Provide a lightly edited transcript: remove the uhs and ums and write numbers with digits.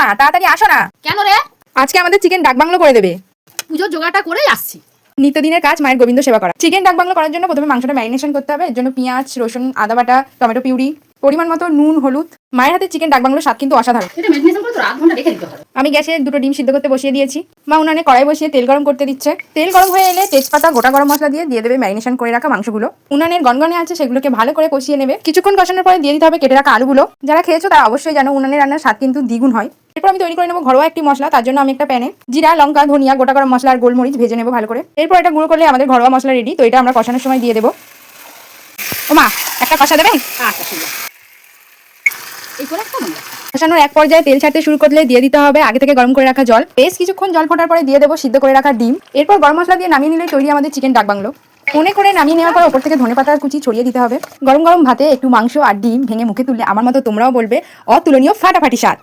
মা তাড়াতাড়ি আসো না। কেন রে? আজকে আমাদের চিকেন ডাক বাংলো করে দেবে। পুজোর জোগাড়টা করেই আসছি। নিত্যদিনের কাজ মায়ের গোবিন্দ সেবা করা। চিকেন ডাক বাংলো করার জন্য প্রথমে মাংসটা ম্যারিনেশন করতে হবে। এর জন্য পেঁয়াজ, রসুন, আদা বাটা, টমেটো পিউরি, পরিমাণ মতো নুন, হলুদ। মায়ের হাতে চিকেন ডাক বাংলোর স্বাদ কিন্তু অসাধারণ। এটা ম্যারিনেশন করে তো আধ ঘন্টা রেখে দিতে হবে। আমি গ্যাসে 2টো ডিম সিদ্ধ করতে বসিয়ে দিয়েছি। মা উনানে কড়াই বসিয়ে তেল গরম করতে দিচ্ছে। তেল গরম হয়ে এলে তেজপাতা, গোটা গরম মশলা দিয়ে দেবে ম্যারিনেশন করে রাখা মাংসগুলো। উনানের গনগনে আছে সেগুলোকে ভালো করে কষিয়ে নেবে। কিছুক্ষণ কষানোর পরে দিয়ে দিতে হবে কেটে রাখা আলুগুলো। যারা খেয়েছো তারা অবশ্যই জানো উনানের রান্নার স্বাদ কিন্তু দ্বিগুণ হয়। এরপর আমি তৈরি করে নেবো ঘরোয়া একটি মশলা। তার জন্য আমি একটা প্যানে জিরা, লঙ্কা, ধনিয়া, গোটা গরম মশলা আর গোলমরিচ ভেজে নেবো ভালো করে। এরপর এটা গুঁড়ো করলে আমাদের ঘরোয়া মশলা রেডি। তো এটা আমরা কষানোর সময় দিয়ে দেবো। ও মা একটা কষা দেবে? আচ্ছা ঠিক আছে, এই করে একটা মনে রাখো। কষানোর এক পর্যায়ে তেল ছাড়তে শুরু করলে দিয়ে দিতে হবে আগে থেকে গরম করে রাখা জল। বেশ কিছুক্ষণ জল ফোটার পরে দিয়ে দেবো সিদ্ধ করে রাখা ডিম। এরপর গরম মশলা দিয়ে নামিয়ে নিলেই তৈরি আমাদের চিকেন ডাক বাংলো। মনে করে নামিয়ে নেওয়ার পর ওপর থেকে ধনেপাতার কুচি ছড়িয়ে দিতে হবে। গরম গরম ভাতে একটু মাংস আর ডিম ভেঙে মুখে তুললে আমার মতো তোমরাও বলবে অতুলনীয় ফাটাফাটি স্বাদ।